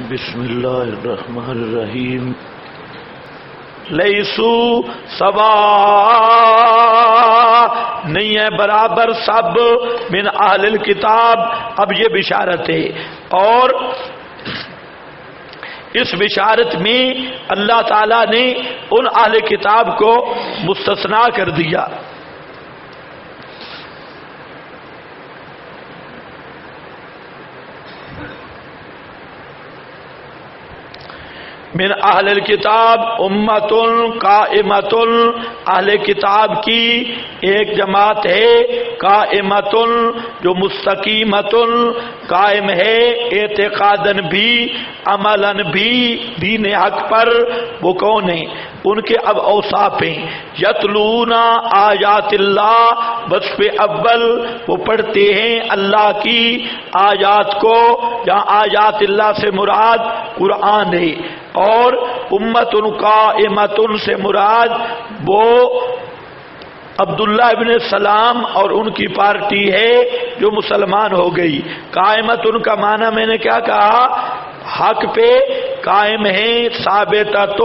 بسم اللہ الرحمن الرحیم لیسو سوا نہیں ہے برابر سب من اہل الکتاب. اب یہ بشارت ہے اور اس بشارت میں اللہ تعالیٰ نے ان اہل کتاب کو مستثنا کر دیا. من اہل الکتاب امت قائمت، اہل کتاب کی ایک جماعت ہے قائمت جو مستقیمت قائم ہے اعتقاداً بھی عملاً بھی دین حق پر. وہ کون ہیں؟ ان کے اب اوصاف ہیں یتلون آیات اللہ. وصف اول وہ پڑھتے ہیں اللہ کی آیات کو، جہاں آیات اللہ سے مراد قرآن ہے، اور امت قائمت سے مراد وہ عبداللہ ابن سلام اور ان کی پارٹی ہے جو مسلمان ہو گئی. قائمت ان کا معنی میں نے کیا کہا؟ حق پہ قائم ہیں، ثابتۃ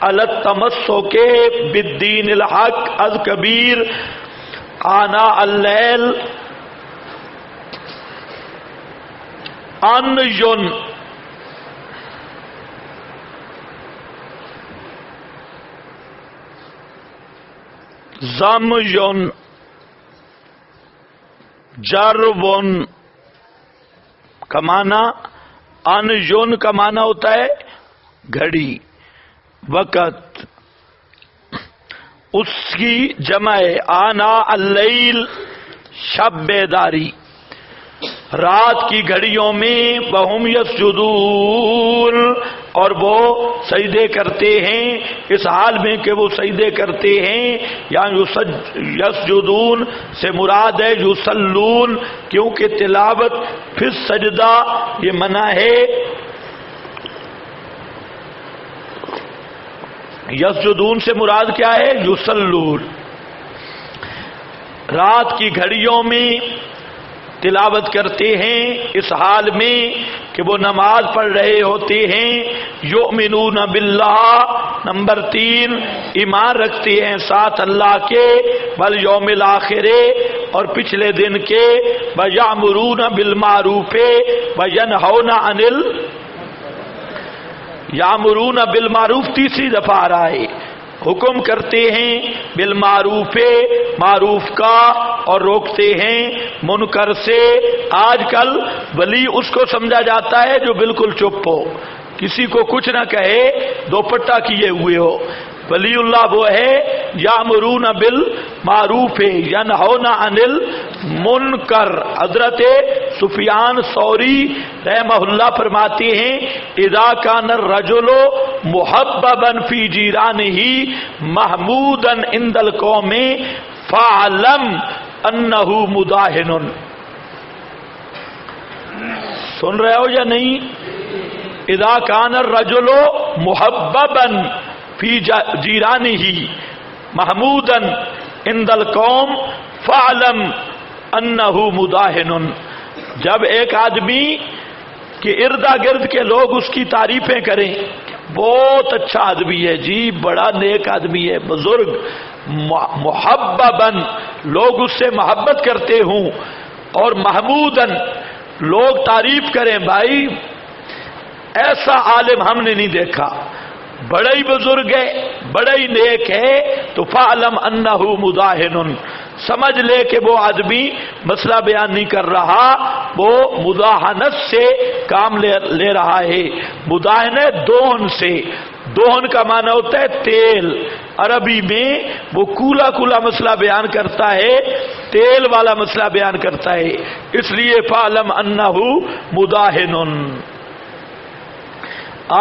علی التمسک بالدین الحق از کبیر آناء اللیل ان ین. زم یون جرون کا معنی، ان یون کا معنی ہوتا ہے گھڑی، وقت. اس کی جمع ہے آنا اللیل، شب بیداری، رات کی گھڑیوں میں. وہم یسجدون، اور وہ سجدے کرتے ہیں، اس حال میں کہ وہ سجدے کرتے ہیں. یعنی یسجدون سے مراد ہے یصلون، کیونکہ تلاوت پھر سجدہ یہ منع ہے. یسجدون سے مراد کیا ہے؟ یصلون. رات کی گھڑیوں میں تلاوت کرتے ہیں اس حال میں کہ وہ نماز پڑھ رہے ہوتے ہیں. یؤمنون باللہ، نمبر 3 ایمان رکھتے ہیں ساتھ اللہ کے، والیوم الآخر اور پچھلے دن کے. ویأمرون بالمعروف وینہون عن یامرون بالمعروف تیسری دفعہ آ رہا ہے. حکم کرتے ہیں بالمعروف، معروف کا، اور روکتے ہیں منکر سے. آج کل ولی اس کو سمجھا جاتا ہے جو بالکل چپ ہو، کسی کو کچھ نہ کہے، دوپٹہ کیے ہوئے ہو. ولی اللہ وہ ہے یامرون بالمعروف ینہون عن المنکر. حضرت سفیان ثوری رحمہ اللہ فرماتے ہیں اذا کان الرجل محببا فی جیرانہ محمودا عند القوم فاعلم انہ مداہن. سن رہے ہو یا نہیں؟ اذا کان الرجل محببا فی جیرانہ محمودا عند القوم فاعلم انہ مداہن. جب ایک آدمی کے اردا گرد کے لوگ اس کی تعریفیں کریں، بہت اچھا آدمی ہے جی، بڑا نیک آدمی ہے، بزرگ، محبباً لوگ اس سے محبت کرتے ہوں، اور محموداً لوگ تعریف کریں، بھائی ایسا عالم ہم نے نہیں دیکھا، بڑا ہی بزرگ ہے، بڑا ہی نیک ہے، تو فعلم انہ مداہن، سمجھ لے کہ وہ آدمی مسئلہ بیان نہیں کر رہا، وہ مداہنت سے کام لے رہا ہے. مداہن دوہن سے، دوہن کا معنی ہوتا ہے تیل. عربی میں وہ کولا کولا مسئلہ بیان کرتا ہے، تیل والا مسئلہ بیان کرتا ہے، اس لیے فعلم انہ مداہن.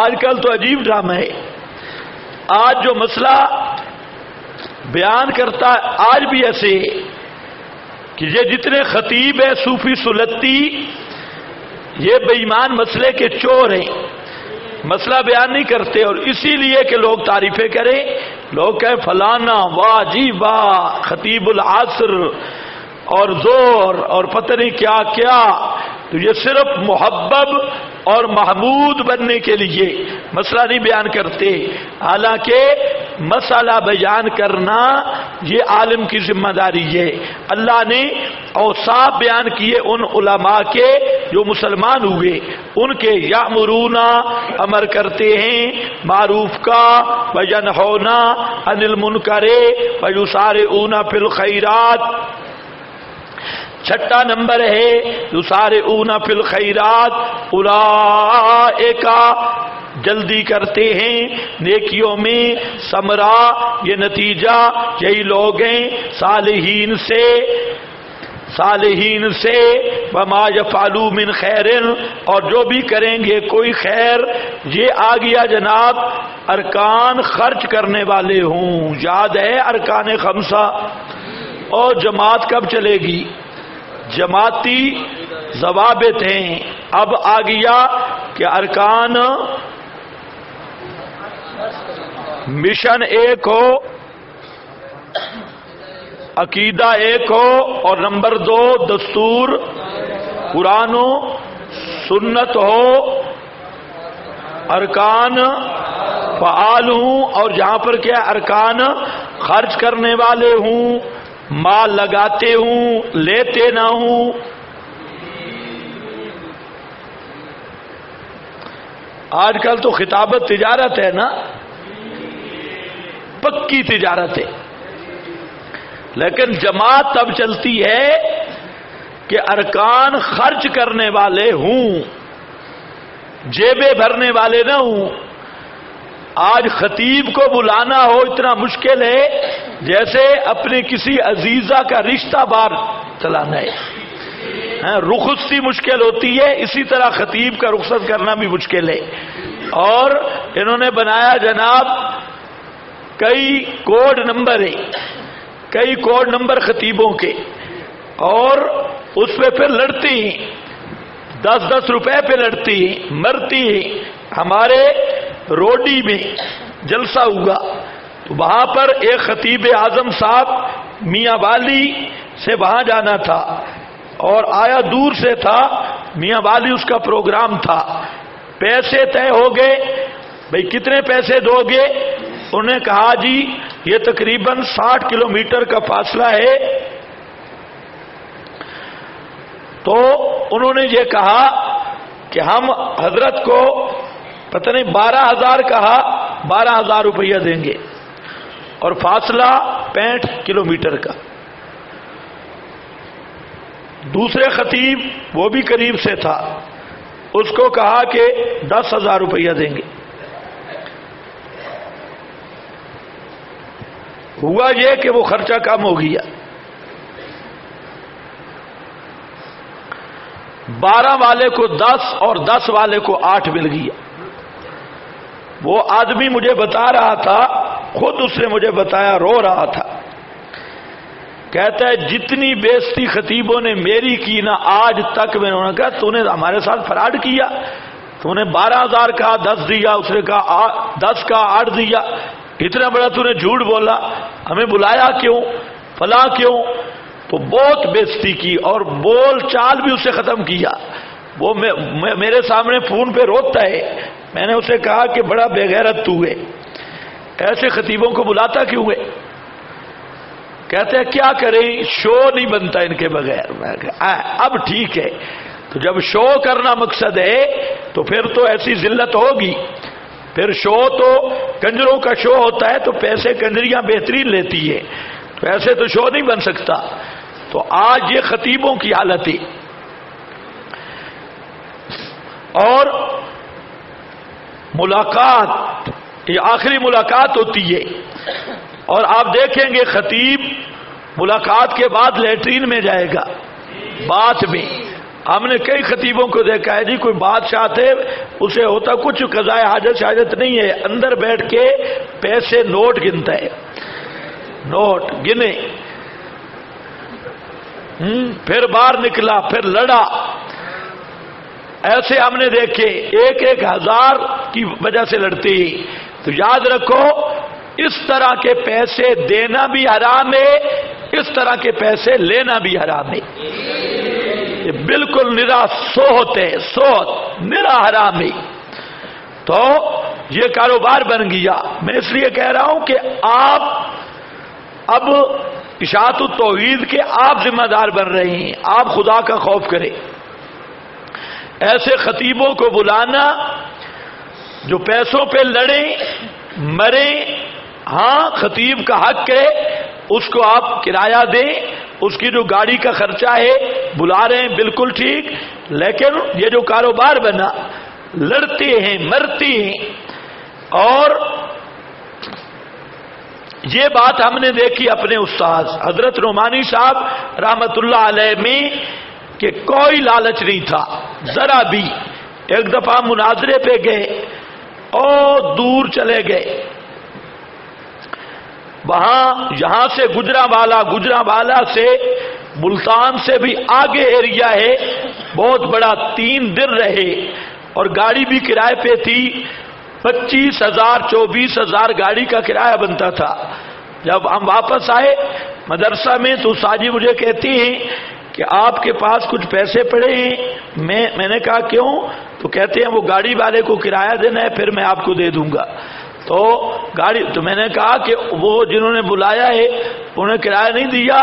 آج کل تو عجیب ڈرامہ ہے. آج جو مسئلہ بیان کرتا ہے آج بھی ایسے کہ یہ جتنے خطیب ہیں صوفی سلطی، یہ بے ایمان مسئلے کے چور ہیں، مسئلہ بیان نہیں کرتے، اور اسی لیے کہ لوگ تعریفیں کریں، لوگ کہیں فلانا واہ جی واہ خطیب العصر اور زور اور پتہ نہیں کیا کیا. تو یہ صرف محبب اور محمود بننے کے لیے مسئلہ نہیں بیان کرتے، حالانکہ مسئلہ بیان کرنا یہ عالم کی ذمہ داری ہے۔ اللہ نے اوصاف بیان کیے ان علماء کے جو مسلمان ہوئے، ان کے یامرون امر کرتے ہیں معروف کا، وینہون عن المنکر ویسارعون فی الخیرات۔ چھٹا نمبر ہے یسارعون فی الخیرات، اولئک جلدی کرتے ہیں نیکیوں میں، ثمرہ یہ نتیجہ یہی لوگ ہیں صالحین سے وما یفعلوا من خیر، اور جو بھی کریں گے کوئی خیر، یہ آ گیا جناب ارکان خرچ کرنے والے ہوں۔ یاد ہے ارکان خمسہ؟ اور جماعت کب چلے گی؟ جماعتی ضوابط ہیں۔ اب آ گیا کہ ارکان مشن ایک ہو، عقیدہ ایک ہو، اور نمبر دو دستور قرآن و سنت ہو، ارکان فعال ہوں، اور جہاں پر کیا ارکان خرچ کرنے والے ہوں، مال لگاتے ہوں، لیتے نہ ہوں۔ آج کل تو خطابت تجارت ہے نا، پکی تجارت ہے، لیکن جماعت تب چلتی ہے کہ ارکان خرچ کرنے والے ہوں، جیبیں بھرنے والے نہ ہوں۔ آج خطیب کو بلانا ہو اتنا مشکل ہے جیسے اپنے کسی عزیزہ کا رشتہ بار چلانا ہے، رخصتی مشکل ہوتی ہے، اسی طرح خطیب کا رخصت کرنا بھی مشکل ہے۔ اور انہوں نے بنایا جناب کئی کوڈ نمبر ہیں، کئی کوڈ نمبر خطیبوں کے، اور اس پہ پھر لڑتی ہیں، 10-10 روپے پہ لڑتی ہیں، مرتی ہیں۔ ہمارے روڈی میں جلسہ ہوا تو وہاں پر ایک خطیب اعظم صاحب میاں والی سے وہاں جانا تھا، اور آیا دور سے تھا، میاں والی اس کا پروگرام تھا۔ پیسے طے ہو گئے، بھئی کتنے پیسے دو گے؟ انہوں نے کہا جی یہ تقریباً 60 کلومیٹر کا فاصلہ ہے۔ تو انہوں نے یہ کہا کہ ہم حضرت کو پتہ نہیں 12,000 کہا، 12,000 روپیہ دیں گے، اور فاصلہ 65 کلومیٹر کا۔ دوسرے خطیب وہ بھی قریب سے تھا، اس کو کہا کہ 10,000 روپیہ دیں گے۔ ہوا یہ کہ وہ خرچہ کم ہو گیا، 12 والے کو 10 اور 10 والے کو 8 مل گیا۔ وہ آدمی مجھے بتا رہا تھا، خود اس نے مجھے بتایا، رو رہا تھا، کہتا ہے جتنی بےزتی خطیبوں نے میری کی نا آج تک، میں نے کہا تو نے ہمارے ساتھ فراڈ کیا، تو نے 12,000 کہا 10 دیا، اس نے کہا 10 کا 8 دیا، اتنا بڑا تو نے جھوٹ بولا، ہمیں بلایا کیوں، فلاں کیوں؟ تو بہت بےزتی کی، اور بول چال بھی اسے ختم کیا۔ وہ میرے سامنے فون پہ روتا ہے۔ میں نے اسے کہا کہ بڑا بے غیرت تو ہے، ایسے خطیبوں کو بلاتا کیوں ہے؟ کہتے ہیں کیا کریں، شو نہیں بنتا ان کے بغیر۔ میں کہا اب ٹھیک ہے، تو جب شو کرنا مقصد ہے تو پھر تو ایسی ذلت ہوگی، پھر شو تو کنجروں کا شو ہوتا ہے، تو پیسے کنجریاں بہترین لیتی ہے، تو ایسے تو شو نہیں بن سکتا۔ تو آج یہ خطیبوں کی حالت ہے۔ اور ملاقات، یہ آخری ملاقات ہوتی ہے، اور آپ دیکھیں گے خطیب ملاقات کے بعد لیٹرین میں جائے گا، بات میں۔ ہم نے کئی خطیبوں کو دیکھا ہے جی، کوئی بادشاہ تھے، اسے ہوتا کچھ قضائے حاجت شاجت نہیں ہے، اندر بیٹھ کے پیسے نوٹ گنتا ہے، نوٹ گنے، پھر باہر نکلا، پھر لڑا۔ ایسے ہم نے دیکھے 1,000 کی وجہ سے لڑتے ہیں۔ تو یاد رکھو اس طرح کے پیسے دینا بھی حرام ہے، اس طرح کے پیسے لینا بھی حرام ہے۔ یہ بالکل نرا سوہت ہے، سوہت نرا حرامی. تو یہ کاروبار بن گیا. میں اس لیے کہہ رہا ہوں کہ آپ اب اشاعت التوحید کے آپ ذمہ دار بن رہے ہیں. آپ خدا کا خوف کریں. ایسے خطیبوں کو بلانا جو پیسوں پہ لڑیں مریں. ہاں خطیب کا حق ہے، اس کو آپ کرایہ دیں، اس کی جو گاڑی کا خرچہ ہے بلا رہے ہیں، بالکل ٹھیک. لیکن یہ جو کاروبار بنا لڑتے ہیں مرتے ہیں. اور یہ بات ہم نے دیکھی اپنے استاد حضرت نعمانی صاحب رحمت اللہ علیہ میں کہ کوئی لالچ نہیں تھا ذرا بھی. ایک دفعہ مناظرے پہ گئے اور دور چلے گئے، وہاں یہاں سے گجرانوالہ سے ملتان سے بھی آگے ایریا ہے، بہت بڑا. 3 دن رہے اور گاڑی بھی کرائے پہ تھی. 25,000 24,000 گاڑی کا کرایہ بنتا تھا. جب ہم واپس آئے مدرسہ میں تو ساجی مجھے کہتی ہیں کہ آپ کے پاس کچھ پیسے پڑے ہیں. میں نے کہا کیوں؟ تو کہتے ہیں وہ گاڑی والے کو کرایہ دینا ہے، پھر میں آپ کو دے دوں گا. تو میں نے کہا کہ وہ جنہوں نے بلایا ہے انہیں کرایہ نہیں دیا.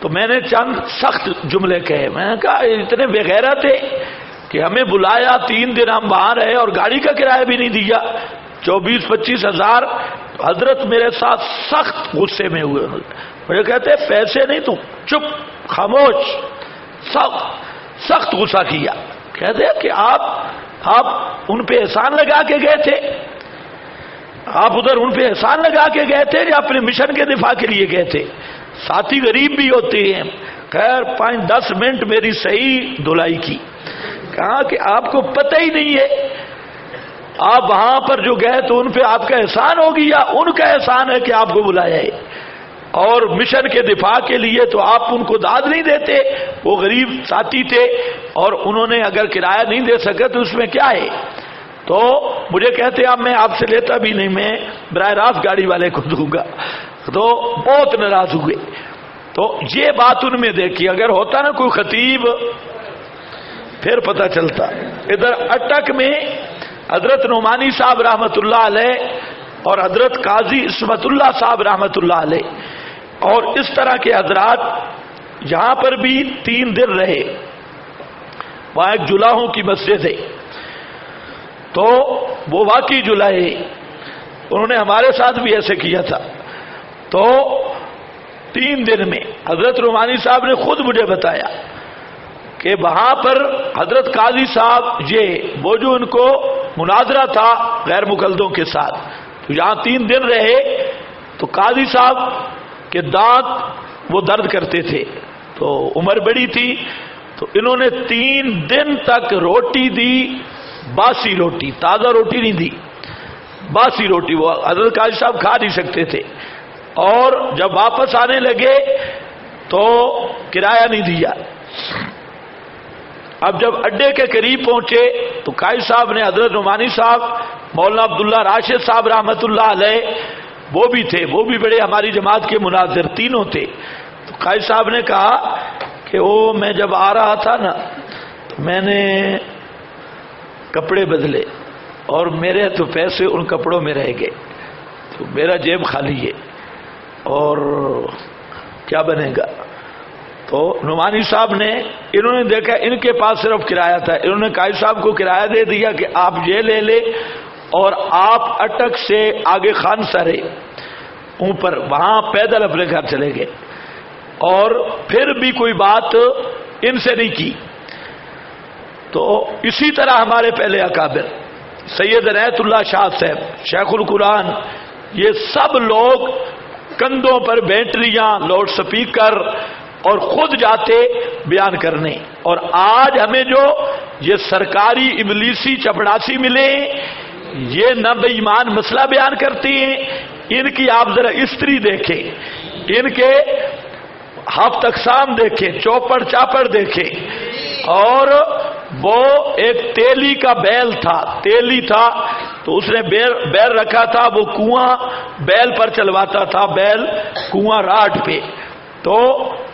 تو میں نے چند سخت جملے کہے. میں نے کہا اتنے بے غیرت تھے کہ ہمیں بلایا 3 دن ہم وہاں رہے اور گاڑی کا کرایہ بھی نہیں دیا. 24-25 ہزار. حضرت میرے ساتھ سخت غصے میں ہوئے. مجھے کہتے پیسے نہیں تو چپ خاموش. سخت غصہ کیا. کہتے کہ آپ ان پہ احسان لگا کے گئے تھے. آپ ادھر ان پہ احسان لگا کے گئے تھے یا اپنے مشن کے دفاع کے لیے گئے تھے؟ ساتھی غریب بھی ہوتے ہیں. خیر 5-10 منٹ میری صحیح دھلائی کی. کہا کہ آپ کو پتہ ہی نہیں ہے، آپ وہاں پر جو گئے تو ان پہ آپ کا احسان ہوگی یا ان کا احسان ہے کہ آپ کو بلایا ہے؟ اور مشن کے دفاع کے لیے تو آپ ان کو داد نہیں دیتے. وہ غریب ساتھی تھے اور انہوں نے اگر کرایہ نہیں دے سکے تو اس میں کیا ہے؟ تو مجھے کہتے اب میں آپ سے لیتا بھی نہیں، میں براہ راست گاڑی والے کو دوں گا. تو بہت ناراض ہوئے. تو یہ بات ان میں دیکھی. اگر ہوتا نا کوئی خطیب پھر پتہ چلتا. ادھر اٹک میں حضرت نعمانی صاحب رحمت اللہ علیہ اور حضرت قاضی عصمت اللہ صاحب رحمت اللہ علیہ اور اس طرح کے حضرات یہاں پر بھی 3 دن رہے. وہاں ایک جلاحوں کی مسجد ہے، تو وہ واقعی جلائے. انہوں نے ہمارے ساتھ بھی ایسے کیا تھا. تو 3 دن میں حضرت نعمانی صاحب نے خود مجھے بتایا کہ وہاں پر حضرت قاضی صاحب وہ جو ان کو مناظرہ تھا غیر مقلدوں کے ساتھ، تو یہاں 3 دن رہے. تو قاضی صاحب کے دانت وہ درد کرتے تھے، تو عمر بڑی تھی، تو انہوں نے 3 دن تک روٹی دی، باسی روٹی، تازہ روٹی نہیں دی، باسی روٹی. وہ حضرت قاضی صاحب کھا نہیں سکتے تھے. اور جب واپس آنے لگے تو کرایہ نہیں دیا. اب جب اڈے کے قریب پہنچے تو قاضی صاحب نے حضرت نعمانی صاحب، مولانا عبداللہ راشد صاحب رحمت اللہ علیہ وہ بھی تھے، وہ بھی بڑے ہماری جماعت کے مناظر تینوں تھے. تو قاضی صاحب نے کہا کہ میں جب آ رہا تھا نا تو میں نے کپڑے بدلے اور میرے تو پیسے ان کپڑوں میں رہ گئے، تو میرا جیب خالی ہے اور کیا بنے گا. تو نعمانی صاحب نے، انہوں نے دیکھا ان کے پاس صرف کرایہ تھا، انہوں نے قاضی صاحب کو کرایہ دے دیا کہ آپ یہ لے لے اور آپ اٹک سے آگے خان سرے اوپر وہاں پیدل اپنے گھر چلے گئے. اور پھر بھی کوئی بات ان سے نہیں کی. تو اسی طرح ہمارے پہلے اکابر سید عنایت اللہ شاہ صاحب، شیخ القرآن، یہ سب لوگ کندھوں پر بیٹریاں، لاؤڈ سپیکر اور خود جاتے بیان کرنے. اور آج ہمیں جو یہ سرکاری ابلیسی چپڑاسی ملے، یہ نہ بے ایمان مسئلہ بیان کرتی ہیں. ان کی آپ ذرا استری دیکھیں، ان کے ہفت اقسام دیکھیں، چوپڑ چاپڑ دیکھیں. اور وہ ایک تیلی کا بیل تھا، تیلی تھا تو اس نے بیل رکھا تھا، وہ کنواں بیل پر چلواتا تھا، بیل کنواں راٹ پہ. تو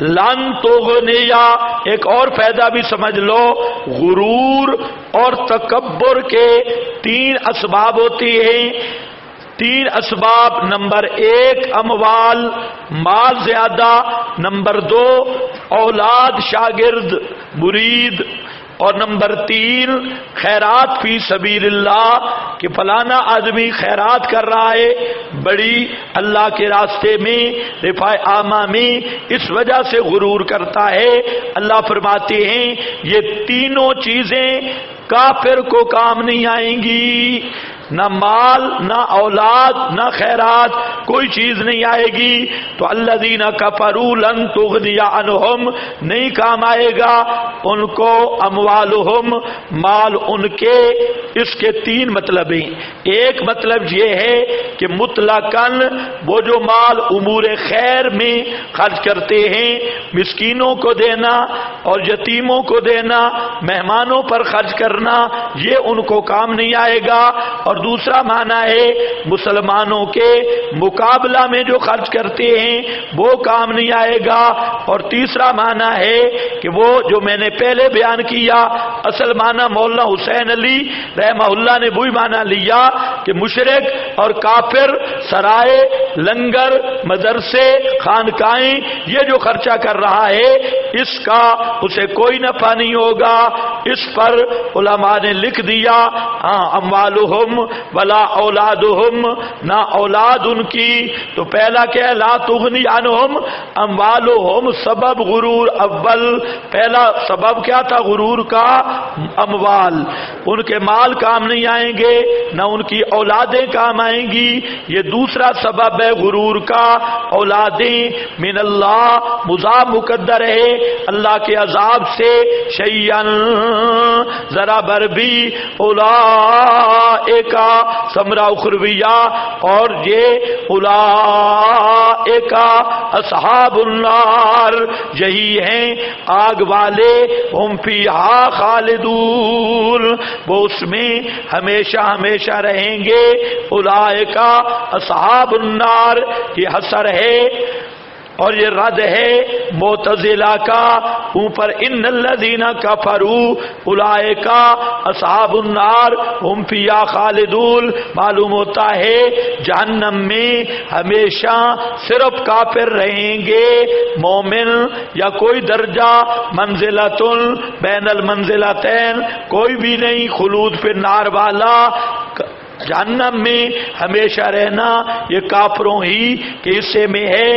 لن تغنیا، ایک اور فائدہ بھی سمجھ لو، غرور اور تکبر کے تین اسباب ہوتی ہیں، تین اسباب، نمبر ایک اموال، مال زیادہ، نمبر دو اولاد، شاگرد، مرید، اور نمبر تین خیرات فی سبیل اللہ، کہ فلانا آدمی خیرات کر رہا ہے بڑی اللہ کے راستے میں، رفاع عامہ میں، اس وجہ سے غرور کرتا ہے۔ اللہ فرماتے ہیں یہ تینوں چیزیں کافر کو کام نہیں آئیں گی، نہ مال، نہ اولاد، نہ خیرات، کوئی چیز نہیں آئے گی۔ تو الذین کفروا لن تغنی عنہم، نہیں کام آئے گا ان کو اموالہم، مال ان کے۔ اس کے تین مطلب ہیں، ایک مطلب یہ ہے کہ مطلقاً وہ جو مال امور خیر میں خرچ کرتے ہیں، مسکینوں کو دینا اور یتیموں کو دینا، مہمانوں پر خرچ کرنا، یہ ان کو کام نہیں آئے گا۔ اور دوسرا معنی ہے مسلمانوں کے مقابلہ میں جو خرچ کرتے ہیں وہ کام نہیں آئے گا۔ اور تیسرا معنی ہے کہ وہ جو میں نے پہلے بیان کیا، اصل معنی مولانا حسین علی رحمہ اللہ نے وہی معنی لیا کہ مشرک اور کافر سرائے، لنگر، مدرسے، خانقاہیں، یہ جو خرچہ کر رہا ہے اس کا اسے کوئی نفع نہیں ہوگا۔ اس پر علماء نے لکھ دیا اموالہم ولا اولادہم، نہ اولاد ان کی۔ تو پہلا کیا ہے؟ لا تغنی عنہم اموالہم، سبب غرور اول، پہلا سبب کیا تھا غرور کا؟ اموال، ان کے مال کام نہیں آئیں گے، نہ ان کی اولادیں کام آئیں گی۔ یہ دوسرا سبب ہے غرور کا، اولادیں من اللہ، مضاف مقدر ہے اللہ کے عذاب سے، شیئن ذرا بر بھی، اولئک ثمرہ اخرویہ، اور یہ اولئک اصحاب النار، یہی ہیں آگ والے، ہم فیہا خالدون، وہ اس میں ہمیشہ ہمیشہ رہیں گے۔ اولئک اصحاب النار، یہ حسر ہے اور یہ رد ہے معتزلہ کا اوپر، ان الذین کفروا اولئک اصحاب النار ہم فیہا خالدون، معلوم ہوتا ہے جہنم میں ہمیشہ صرف کافر رہیں گے، مومن یا کوئی درجہ منزلۃ بین المنزلتین کوئی بھی نہیں، خلود فی النار والا، جہنم میں ہمیشہ رہنا یہ کافروں ہی کے حصے میں ہے۔